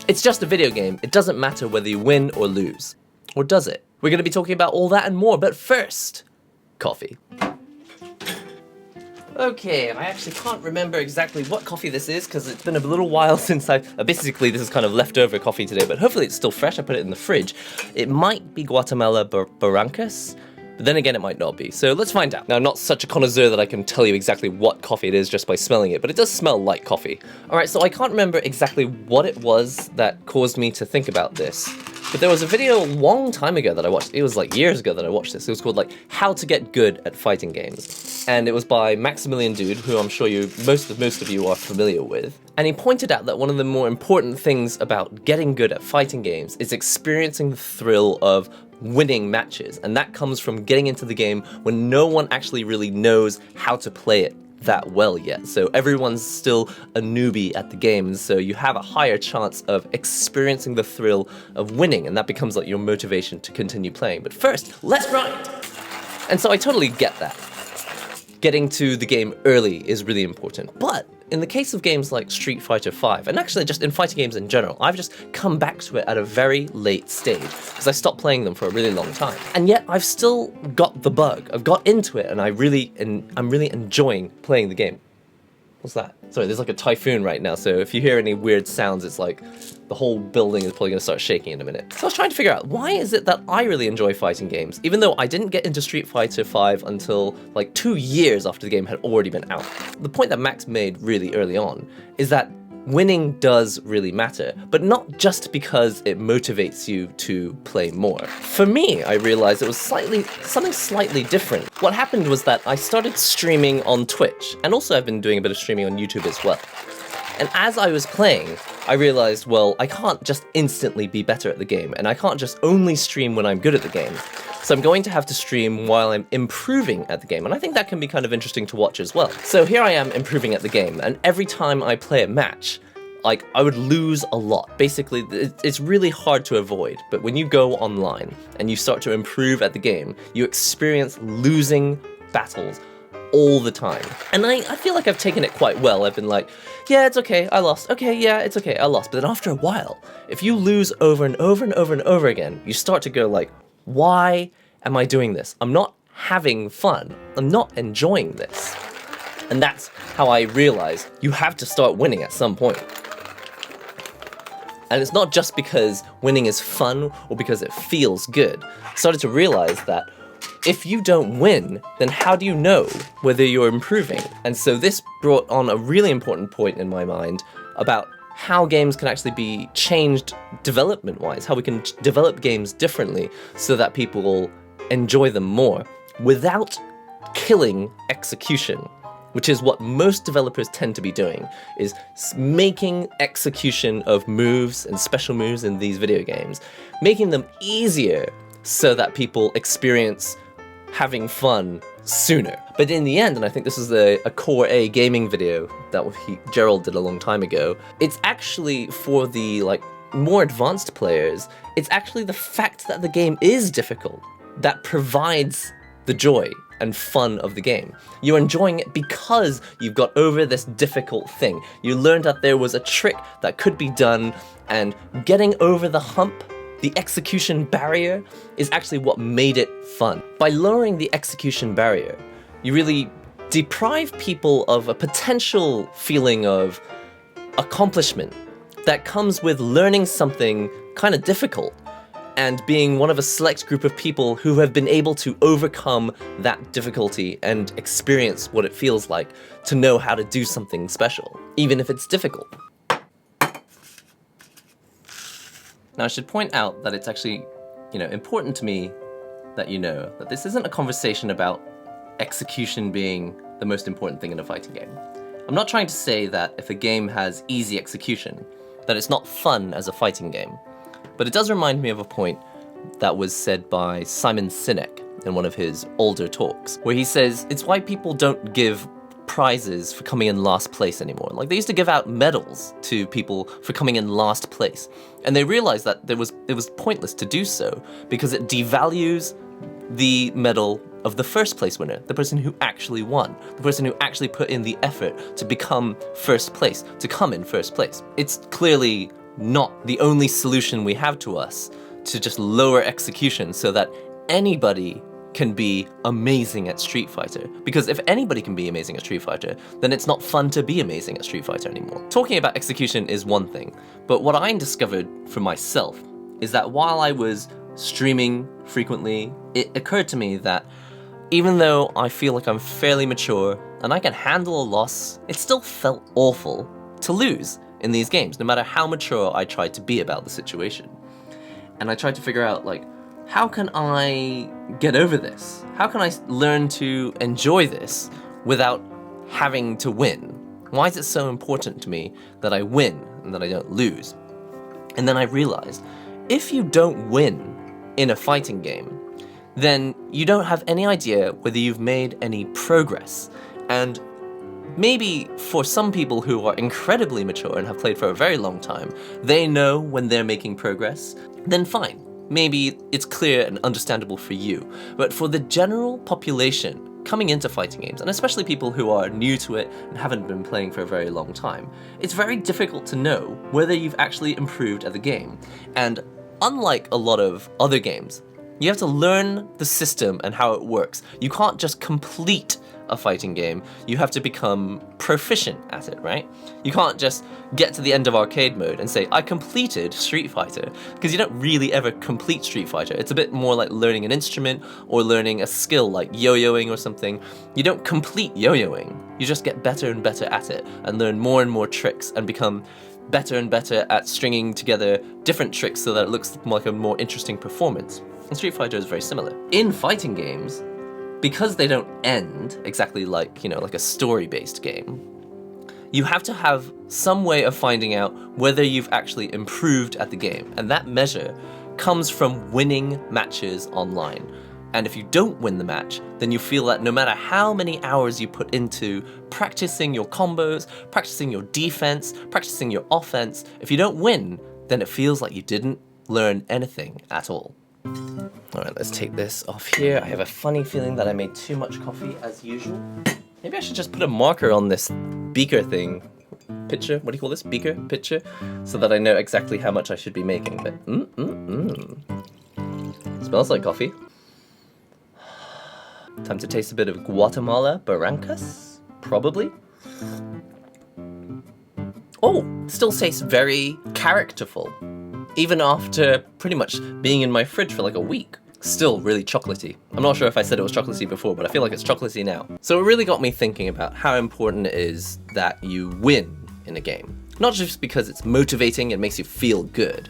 It's just a video game. It doesn't matter whether you win or lose. Or does it? We're going to be talking about all that and more, but first, coffee. Okay, I actually can't remember exactly what coffee this is because it's been a little while since basically this is kind of leftover coffee today, but hopefully it's still fresh. I put it in the fridge. It might be Guatemala Barrancas, but then again it might not be. So let's find out. Now, I'm not such a connoisseur that I can tell you exactly what coffee it is just by smelling it, but it does smell like coffee. Alright, so I can't remember exactly what it was that caused me to think about this. But there was a video a long time ago that I watched. It was like years ago that I watched this. It was called like How to Get Good at Fighting Games. And it was by Maximilian Dude, who I'm sure most of you are familiar with. And he pointed out that one of the more important things about getting good at fighting games is experiencing the thrill of winning matches. And that comes from getting into the game when no one actually really knows how to play it that well yet. So everyone's still a newbie at the game, and so you have a higher chance of experiencing the thrill of winning, and that becomes like your motivation to continue playing. But first, let's grind! And so I totally get that. Getting to the game early is really important, but in the case of games like Street Fighter V, and actually just in fighting games in general, I've just come back to it at a very late stage, because I stopped playing them for a really long time. And yet I've still got the bug. I've got into it, and I'm really enjoying playing the game. What's that? Sorry, there's like a typhoon right now, so if you hear any weird sounds, it's like the whole building is probably going to start shaking in a minute. So I was trying to figure out, why is it that I really enjoy fighting games, even though I didn't get into Street Fighter V until like 2 years after the game had already been out? The point that Max made really early on is that winning does really matter, but not just because it motivates you to play more. For me, I realized it was something slightly different. What happened was that I started streaming on Twitch, and also I've been doing a bit of streaming on YouTube as well. And as I was playing, I realized, well, I can't just instantly be better at the game, and I can't just only stream when I'm good at the game. So I'm going to have to stream while I'm improving at the game, and I think that can be kind of interesting to watch as well. So here I am improving at the game, and every time I play a match, like, I would lose a lot. Basically, it's really hard to avoid, but when you go online and you start to improve at the game, you experience losing battles all the time. And I feel like I've taken it quite well. I've been like, yeah, it's okay, I lost. Okay, yeah, it's okay, I lost. But then after a while, if you lose over and over and over and over again, you start to go like, why am I doing this? I'm not having fun. I'm not enjoying this. And that's how I realized you have to start winning at some point. And it's not just because winning is fun or because it feels good. I started to realize that if you don't win, then how do you know whether you're improving? And so this brought on a really important point in my mind about how games can actually be changed development-wise, how we can develop games differently so that people will enjoy them more without killing execution, which is what most developers tend to be doing, is making execution of moves and special moves in these video games, making them easier so that people experience having fun sooner. But in the end, and I think this is a Core A gaming video that Gerald did a long time ago, it's actually for the more advanced players, it's actually the fact that the game is difficult that provides the joy and fun of the game. You're enjoying it because you've got over this difficult thing. You learned that there was a trick that could be done, and getting over the hump, the execution barrier, is actually what made it fun. By lowering the execution barrier, you really deprive people of a potential feeling of accomplishment that comes with learning something kind of difficult and being one of a select group of people who have been able to overcome that difficulty and experience what it feels like to know how to do something special, even if it's difficult. Now, I should point out that it's actually, important to me that you know that this isn't a conversation about execution being the most important thing in a fighting game. I'm not trying to say that if a game has easy execution, that it's not fun as a fighting game. But it does remind me of a point that was said by Simon Sinek in one of his older talks, where he says it's why people don't give prizes for coming in last place anymore. Like, they used to give out medals to people for coming in last place, and they realized that it was pointless to do so because it devalues the medal of the first place winner, the person who actually won, the person who actually put in the effort to become first place, to come in first place. It's clearly not the only solution we have to us to just lower execution so that anybody can be amazing at Street Fighter. Because if anybody can be amazing at Street Fighter, then it's not fun to be amazing at Street Fighter anymore. Talking about execution is one thing, but what I discovered for myself is that while I was streaming frequently, it occurred to me that even though I feel like I'm fairly mature and I can handle a loss, it still felt awful to lose in these games, no matter how mature I tried to be about the situation. And I tried to figure out, like, how can I get over this? How can I learn to enjoy this without having to win? Why is it so important to me that I win and that I don't lose? And then I realized, if you don't win in a fighting game, then you don't have any idea whether you've made any progress. And maybe for some people who are incredibly mature and have played for a very long time, they know when they're making progress, then fine. Maybe it's clear and understandable for you. But for the general population coming into fighting games, and especially people who are new to it and haven't been playing for a very long time, it's very difficult to know whether you've actually improved at the game. And unlike a lot of other games, you have to learn the system and how it works. You can't just complete a fighting game, you have to become proficient at it, right? You can't just get to the end of arcade mode and say, I completed Street Fighter, because you don't really ever complete Street Fighter. It's a bit more like learning an instrument or learning a skill like yo-yoing or something. You don't complete yo-yoing, you just get better and better at it and learn more and more tricks and become better and better at stringing together different tricks so that it looks like a more interesting performance. And Street Fighter is very similar. In fighting games, because they don't end exactly like, like a story-based game, you have to have some way of finding out whether you've actually improved at the game. And that measure comes from winning matches online. And if you don't win the match, then you feel that no matter how many hours you put into practicing your combos, practicing your defense, practicing your offense, if you don't win, then it feels like you didn't learn anything at all. Alright, let's take this off here. I have a funny feeling that I made too much coffee as usual. Maybe I should just put a marker on this beaker thing. Pitcher? What do you call this? Beaker? Pitcher? So that I know exactly how much I should be making. But, Smells like coffee. Time to taste a bit of Guatemala Barrancas? Probably. Oh, still tastes very characterful. Even after pretty much being in my fridge for like a week. Still really chocolatey. I'm not sure if I said it was chocolatey before, but I feel like it's chocolatey now. So it really got me thinking about how important it is that you win in a game. Not just because it's motivating and makes you feel good,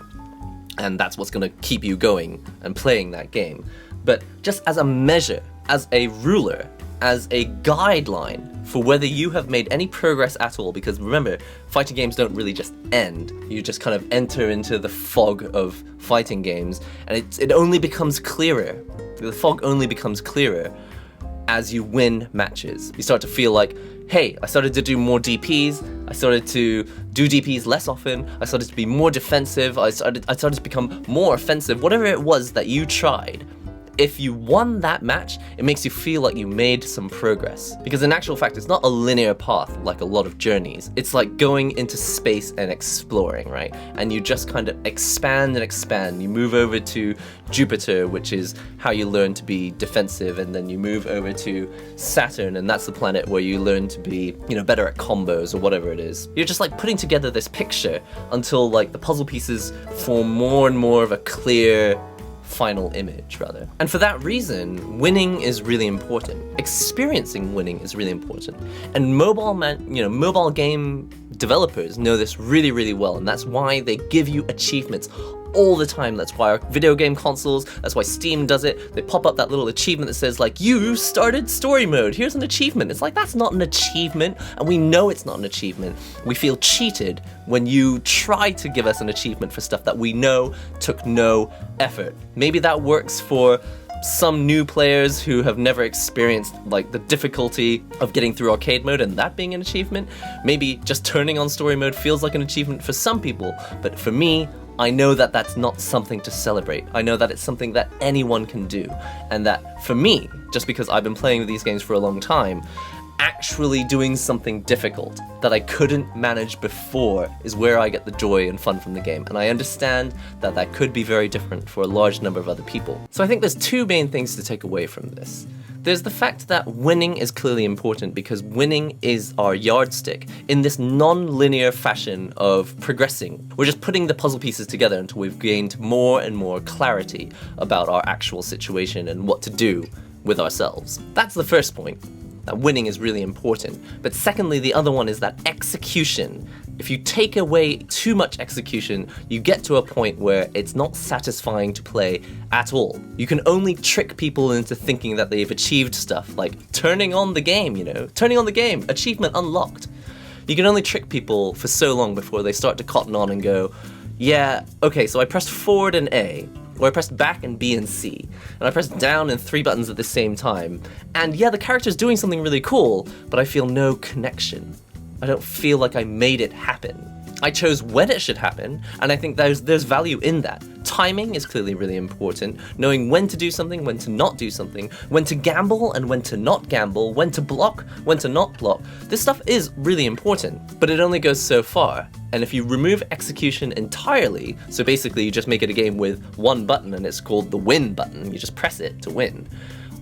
and that's what's gonna keep you going and playing that game, but just as a measure, as a ruler, as a guideline for whether you have made any progress at all. Because remember, fighting games don't really just end. You just kind of enter into the fog of fighting games, and it only becomes clearer. The fog only becomes clearer as you win matches. You start to feel like, hey, I started to do more DPs, I started to do DPs less often, I started to be more defensive, I started to become more offensive. Whatever it was that you tried, if you won that match, it makes you feel like you made some progress. Because in actual fact, it's not a linear path like a lot of journeys. It's like going into space and exploring, right? And you just kind of expand and expand. You move over to Jupiter, which is how you learn to be defensive, and then you move over to Saturn, and that's the planet where you learn to be, better at combos or whatever it is. You're just like putting together this picture until like the puzzle pieces form more and more of a clear final image, rather. And for that reason, winning is really important. Experiencing winning is really important. And mobile game developers know this really, really well, and that's why they give you achievements all the time. That's why our video game consoles, that's why Steam does it. They pop up that little achievement that says like, you started story mode, here's an achievement. It's like, that's not an achievement, and we know it's not an achievement. We feel cheated when you try to give us an achievement for stuff that we know took no effort. Maybe that works for some new players who have never experienced like the difficulty of getting through arcade mode and that being an achievement. Maybe just turning on story mode feels like an achievement for some people, but for me, I know that that's not something to celebrate. I know that it's something that anyone can do, and that for me, just because I've been playing these games for a long time, actually doing something difficult that I couldn't manage before is where I get the joy and fun from the game. And I understand that that could be very different for a large number of other people. So I think there's two main things to take away from this. There's the fact that winning is clearly important because winning is our yardstick in this non-linear fashion of progressing. We're just putting the puzzle pieces together until we've gained more and more clarity about our actual situation and what to do with ourselves. That's the first point. That winning is really important. But secondly, the other one is that execution. If you take away too much execution, you get to a point where it's not satisfying to play at all. You can only trick people into thinking that they've achieved stuff, like turning on the game, turning on the game, achievement unlocked. You can only trick people for so long before they start to cotton on and go, yeah, okay, so I pressed forward and A, or I pressed back and B and C, and I pressed down and 3 buttons at the same time, and yeah, the character's doing something really cool, but I feel no connection. I don't feel like I made it happen. I chose when it should happen, and I think there's value in that. Timing is clearly really important, knowing when to do something, when to not do something, when to gamble and when to not gamble, when to block, when to not block. This stuff is really important, but it only goes so far. And if you remove execution entirely, so basically you just make it a game with one button and it's called the win button, you just press it to win.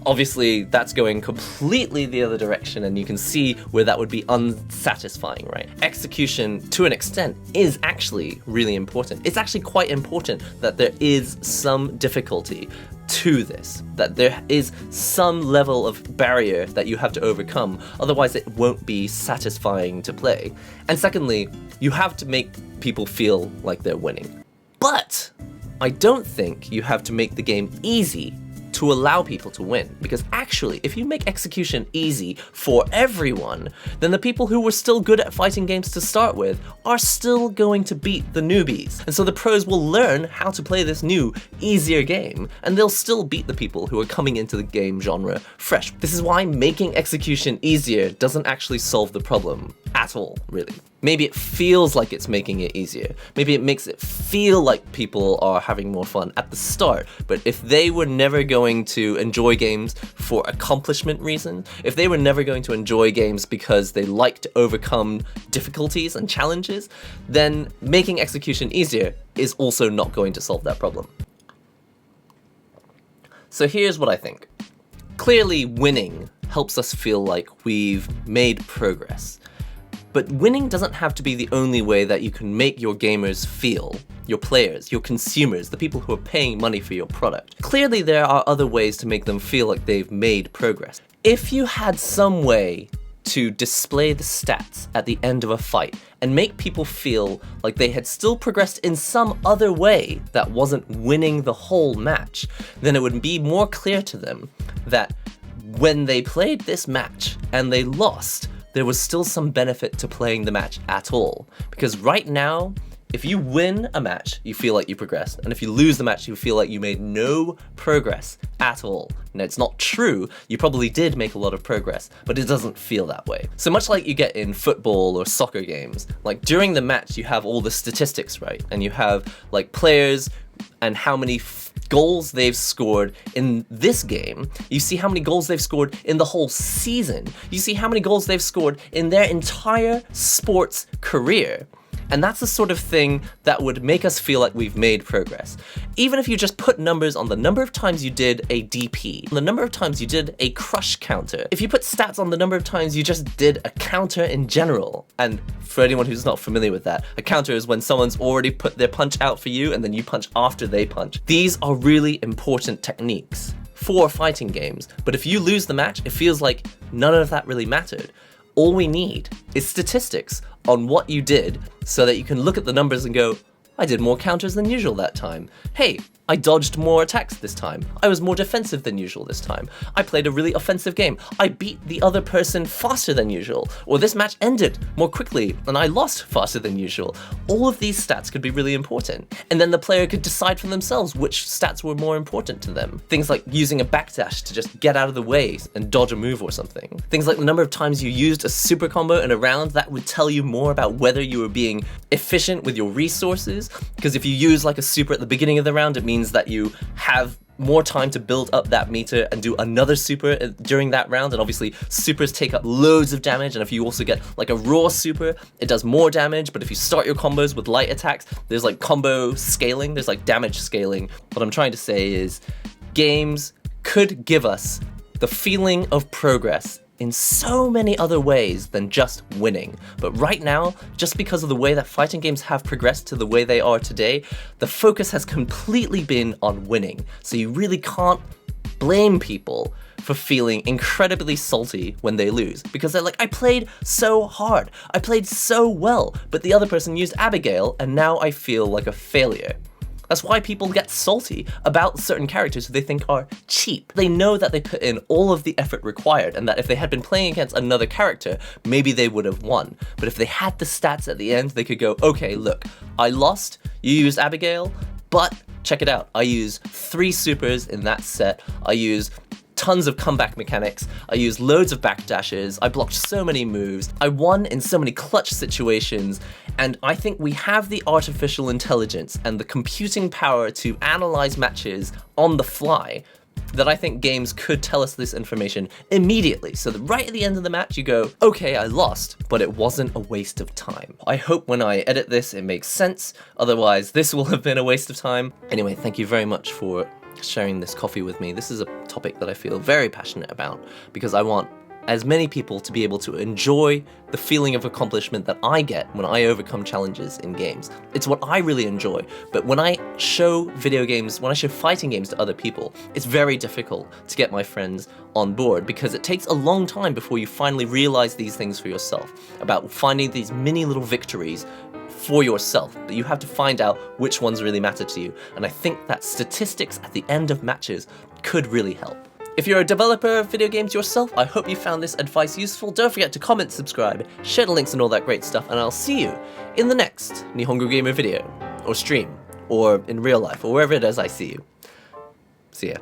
Obviously, that's going completely the other direction, and you can see where that would be unsatisfying, right? Execution, to an extent, is actually really important. It's actually quite important that there is some difficulty to this, that there is some level of barrier that you have to overcome, otherwise it won't be satisfying to play. And secondly, you have to make people feel like they're winning. But I don't think you have to make the game easy to allow people to win. Because actually, if you make execution easy for everyone, then the people who were still good at fighting games to start with are still going to beat the newbies. And so the pros will learn how to play this new, easier game, and they'll still beat the people who are coming into the game genre fresh. This is why making execution easier doesn't actually solve the problem at all, really. Maybe it feels like it's making it easier. Maybe it makes it feel like people are having more fun at the start. But if they were never going to enjoy games for accomplishment reasons, if they were never going to enjoy games because they like to overcome difficulties and challenges, then making execution easier is also not going to solve that problem. So here's what I think. Clearly, winning helps us feel like we've made progress. But winning doesn't have to be the only way that you can make your gamers feel, your players, your consumers, the people who are paying money for your product. Clearly there are other ways to make them feel like they've made progress. If you had some way to display the stats at the end of a fight and make people feel like they had still progressed in some other way that wasn't winning the whole match, then it would be more clear to them that when they played this match and they lost, there was still some benefit to playing the match at all. Because right now, if you win a match, you feel like you progressed. And if you lose the match, you feel like you made no progress at all. Now, it's not true. You probably did make a lot of progress, but it doesn't feel that way. So much like you get in football or soccer games, like during the match, you have all the statistics, right? And you have like players and how many goals they've scored in this game. You see how many goals they've scored in the whole season. You see how many goals they've scored in their entire sports career. And that's the sort of thing that would make us feel like we've made progress. Even if you just put numbers on the number of times you did a DP, the number of times you did a crush counter, if you put stats on the number of times you just did a counter in general, and for anyone who's not familiar with that, a counter is when someone's already put their punch out for you and then you punch after they punch. These are really important techniques for fighting games, but if you lose the match, it feels like none of that really mattered. All we need is statistics on what you did so that you can look at the numbers and go, I did more counters than usual that time. Hey, I dodged more attacks this time. I was more defensive than usual this time. I played a really offensive game. I beat the other person faster than usual. Or this match ended more quickly and I lost faster than usual. All of these stats could be really important. And then the player could decide for themselves which stats were more important to them. Things like using a backdash to just get out of the way and dodge a move or something. Things like the number of times you used a super combo in a round, that would tell you more about whether you were being efficient with your resources. Because if you use like a super at the beginning of the round, it means that you have more time to build up that meter and do another super during that round, and obviously supers take up loads of damage, and if you also get like a raw super, it does more damage. But if you start your combos with light attacks, there's like combo scaling, there's like damage scaling. What I'm trying to say is games could give us the feeling of progress in so many other ways than just winning. But right now, just because of the way that fighting games have progressed to the way they are today, the focus has completely been on winning. So you really can't blame people for feeling incredibly salty when they lose, because they're like, I played so hard, I played so well, but the other person used Abigail and now I feel like a failure. That's why people get salty about certain characters who they think are cheap. They know that they put in all of the effort required, and that if they had been playing against another character, maybe they would have won. But if they had the stats at the end, they could go, okay, look, I lost, you used Abigail, but check it out, I used 3 supers in that set, I used tons of comeback mechanics, I used loads of backdashes, I blocked so many moves, I won in so many clutch situations, and I think we have the artificial intelligence and the computing power to analyze matches on the fly that I think games could tell us this information immediately, so that right at the end of the match you go, okay, I lost, but it wasn't a waste of time. I hope when I edit this it makes sense, otherwise this will have been a waste of time. Anyway, thank you very much for sharing this coffee with me. This is a topic that I feel very passionate about, because I want as many people to be able to enjoy the feeling of accomplishment that I get when I overcome challenges in games. It's what I really enjoy, but when I show video games, when I show fighting games to other people, it's very difficult to get my friends on board, because it takes a long time before you finally realize these things for yourself, about finding these mini little victories for yourself, but you have to find out which ones really matter to you, and I think that statistics at the end of matches could really help. If you're a developer of video games yourself, I hope you found this advice useful. Don't forget to comment, subscribe, share the links and all that great stuff, and I'll see you in the next NihongoGamer video, or stream, or in real life, or wherever it is I see you. See ya.